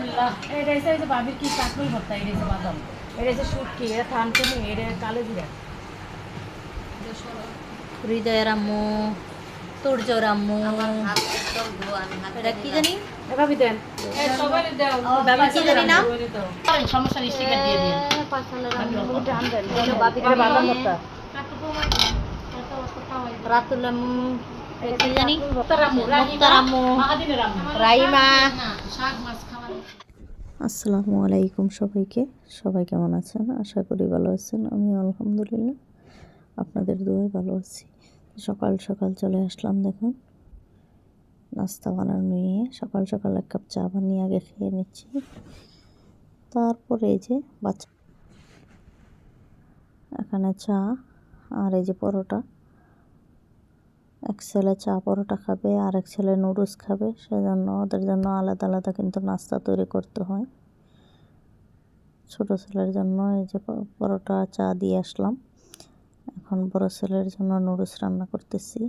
বিসমিল্লাহ। এটা হচ্ছে এই যে ভাবির কি কাকরুল ভর্তা, এটা হচ্ছে বাদাম, এটা হচ্ছে শুটকি, এটা থানকুনি, এটা কালো জিরা। হৃদয়ের আম্মু, তুর্যর আম্মু, এটা কি জানি এভাবে দেন, সবাই দেও, বাবা কি জানি নাম সমস্যা নেই, স্টিকার দিয়ে দিন। পাঁচশালের আম্মু, টান দেন, এটা বাপির এটা বাদাম আম্মু, ভর্তা। রাতুল আম্মু, এটা কি জানি মুক্তার আম্মু, মুক্তার আম্মু, মাহাদিনের আম্মু, রাইমা। শাক মাছ খাওয়ার। আসসালামু আলাইকুম সবাইকে। সবাই কেমন আছেন? আশা করি ভালো আছেন। আমি আলহামদুলিল্লাহ আপনাদের দোয়ায় ভালো আছি। সকাল সকাল চলে আসলাম, দেখুন নাস্তা বানানো নিয়ে। সকাল সকাল এক কাপ চা বানিয়ে আগে খেয়ে নিচ্ছি, তারপরে এই যে বাচ্চা এখানে চা আর এই যে পরোটা। এক ছেলে চা পরোটা খাবে আর এক ছেলে নুডলস খাবে, সেজন্য ওদের জন্য আলাদা আলাদা কিন্তু নাস্তা তৈরি করতে হয়। ছোটো ছেলের জন্য এই যে পরোটা চা দিয়ে আসলাম। এখন বড় ছেলের জন্য নুডলস রান্না করতেছি।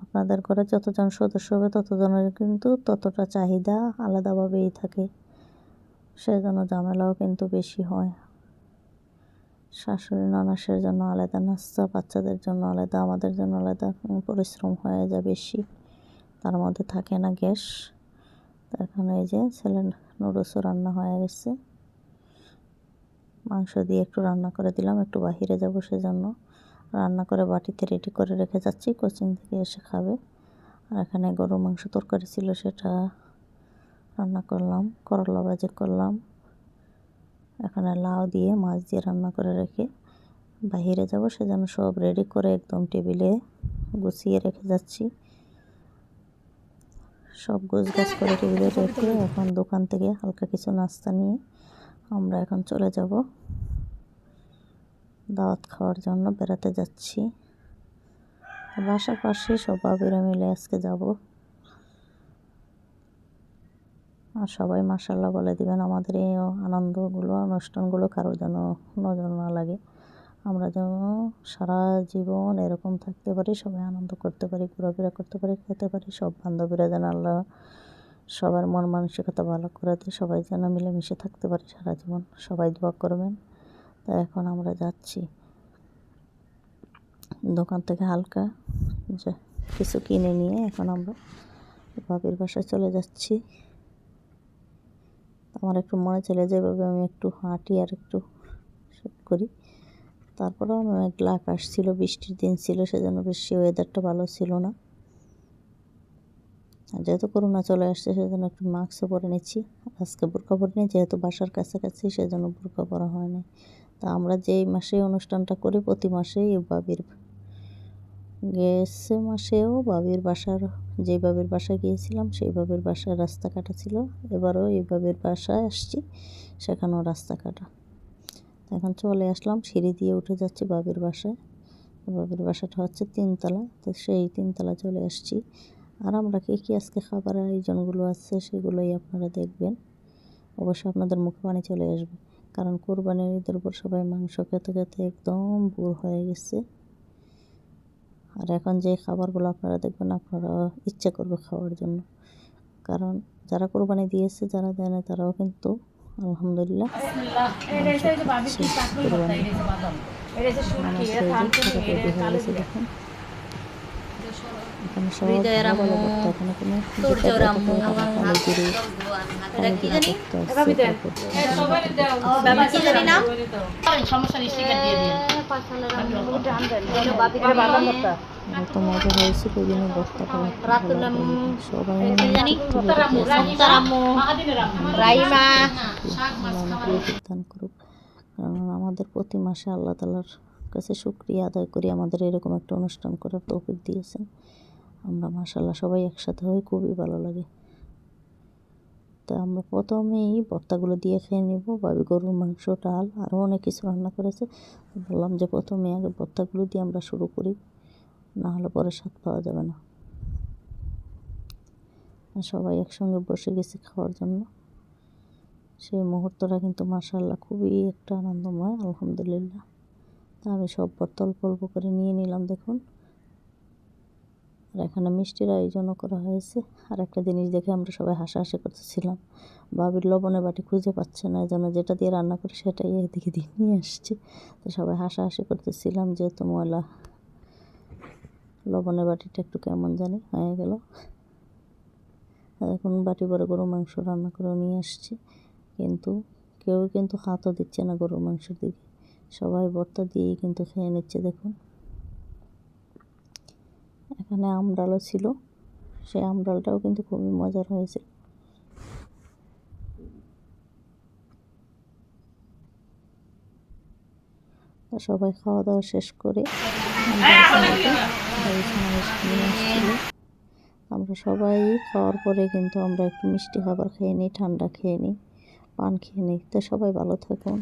আপনাদের ঘরে যতজন সদস্য হবে ততজনের কিন্তু ততটা চাহিদা আলাদাভাবেই থাকে, সেজন্য ঝামেলাও কিন্তু বেশি হয়। শাশুড়ি ননাসের জন্য আলাদা নাস্তা, বাচ্চাদের জন্য আলাদা, আমাদের জন্য আলাদা, পরিশ্রম হয়ে যায় বেশি, তার মধ্যে থাকে না গ্যাস। তো এখন এই যে ছেলের নুডলসও রান্না হয়ে গেছে। মাংস দিয়ে একটু রান্না করে দিলাম, একটু বাহিরে যাব সেজন্য রান্না করে বাটিতে রেডি করে রেখে যাচ্ছি, কোচিং থেকে এসে খাবে। আর এখানে গরুর মাংস তরকারি ছিল, সেটা রান্না করলাম, করলা ভাজি করলাম। এখানে লাউ দিয়ে মাছ দিয়ে রান্না করে রেখে বাহিরে যাব, সেজন্য সব রেডি করে একদম টেবিলে গুছিয়ে রেখে যাচ্ছি। সব গোছগাছ করে টেবিলে রেখে এখন দোকান থেকে হালকা কিছু নাস্তা নিয়ে আমরা এখন চলে যাব দাওয়াত খাওয়ার জন্য। বেড়াতে যাচ্ছি, বাসার পাশে সব বাবিরা মিলে আজকে যাব। আর সবাই মাশাআল্লাহ বলে দিবেন আমাদের এই আনন্দগুলো, অনুষ্ঠানগুলো কারোর যেন নজর না লাগে। আমরা যেন সারা জীবন এরকম থাকতে পারি, সবাই আনন্দ করতে পারি, ঘোরাফেরা করতে পারি, খেতে পারি। সব বান্ধবীরা যেন আল্লাহ সবার মন মানসিকতা ভালো করে দেয়, সবাই যেন মিলেমিশে থাকতে পারি সারা জীবন। সবাই দোয়া করবেন। তাই এখন আমরা যাচ্ছি দোকান থেকে হালকা যে কিছু কিনে নিয়ে এখন আমরা বাবির বাসায় চলে যাচ্ছি। আমার একটু মনে চলে যায় যেভাবে আমি একটু হাঁটি আর একটু শুট করি। তারপরেও মেঘলা আকাশ ছিল, বৃষ্টির দিন ছিল, সেজন্য বেশি ওয়েদারটা ভালো ছিল না। আর যেহেতু করোনা চলে আসছে সেজন্য একটু মাস্কও পরে নিচ্ছি। আজকে বোরকা পরে নিই, যেহেতু বাসার কাছাকাছি সেজন্য বোরকা পরা হয় না। তা আমরা যেই মাসে অনুষ্ঠানটা করি প্রতি মাসেই বাবির গেছে মাসেও বাবির বাসার, যে বাবির বাসায় গিয়েছিলাম সেই বাবির বাসায় রাস্তা কাটা ছিল। এবারও এই বাবির বাসায় আসছি, সেখানেও রাস্তা কাটা। এখন চলে আসলাম, সিঁড়ি দিয়ে উঠে যাচ্ছি বাবির বাসায়। বাবির বাসাটা হচ্ছে 3তলা, তো সেই 3তলা চলে আসছি। আর আমরা কী আজকে খাবারের আয়োজনগুলো আছে সেগুলোই আপনারা দেখবেন। অবশ্যই আপনাদের মুখে পানি চলে আসবে, কারণ কোরবানির ঈদের উপর সবাই মাংস খেতে খেতে একদম বুড়ো হয়ে গেছে। আর এখন যে খাবারগুলো আপনারা দেখবেন আপনারা ইচ্ছা করবে খাওয়ার জন্য, কারণ যারা কোরবানি দিয়েছে যারা দেয় না তারাও কিন্তু আলহামদুলিল্লাহ কোরবানি। দেখুন এখানে সব হৃদয়ের ভালো ভালো আম্মু, ভর্তা, এখানে কোনো তুর্যর আম্মু, কালো জিরে এটা কি জানি ভর্তা বাবা কি জানি নাম সমস্যা নেই, স্টিকার দিয়ে দিন। পাঁচশালের আম্মু, এটা বাপির বাদাম আম্মু, ভর্তা। এত মজা হয়েছিল ওই জন্য ভর্তাটা রাতুল আম্মু, সবাই এটা কি জানি মুক্তার আম্মু, মুক্তার আম্মু, মাহাদিনের আম্মু, রাইমা। শাক মাছ খাওয়ার। দান করুক। কারণ আমাদের প্রতি মাসে আল্লাহ তাআলার কাছে শুকরিয়া আদায় করি আমাদের এরকম একটা অনুষ্ঠান করার তৌফিক দিয়েছেন। আমরা মাশাআল্লাহ সবাই একসাথে হই, খুবই ভালো লাগে। তো আমরা প্রথমেই ভর্তাগুলো দিয়ে খেয়ে নেব। ভাবি গরুর মাংস, ডাল আরও অনেক কিছু রান্না করেছে। বললাম যে প্রথমে আগে ভর্তাগুলো দিয়ে আমরা শুরু করি, না হলে পরে স্বাদ পাওয়া যাবে না। সবাই একসঙ্গে বসে গেছি খাওয়ার জন্য। সেই মুহূর্তটা কিন্তু মাশাআল্লাহ খুবই একটা আনন্দময়, আলহামদুলিল্লাহ। তা আমি সব ভর্তা অল্প অল্প করে নিয়ে নিলাম। দেখুন আর এখানে মিষ্টির আয়োজনও করা হয়েছে। আর একটা জিনিস দেখে আমরা সবাই হাসাহাসি করতেছিলাম, বাবির লবণের বাটি খুঁজে পাচ্ছে না, যেন যেটা দিয়ে রান্না করি সেটাই এদিকে দিয়ে নিয়ে আসছে। তো সবাই হাসাহাসি করতেছিলাম, যেহেতু ময়লা লবণের বাটিটা একটু কেমন জানি হয়ে গেল। এখন বাটি ভরে গরুর মাংস রান্না করে নিয়ে আসছি, কিন্তু কেউ কিন্তু হাতও দিচ্ছে না গরুর মাংসের দিকে, সবাই ভর্তা দিয়েই কিন্তু খেয়ে নিচ্ছে। দেখুন এখানে আমডালও ছিল, সেই আমডালটাও কিন্তু খুবই মজার হয়েছে। তো সবাই খাওয়া দাওয়া শেষ করে আমরা সবাই খাওয়ার পরে কিন্তু আমরা একটু মিষ্টি খাবার খেয়ে নিই, ঠান্ডা খেয়ে নিই, পান খেয়ে নিই। তো সবাই ভালো থাকুন।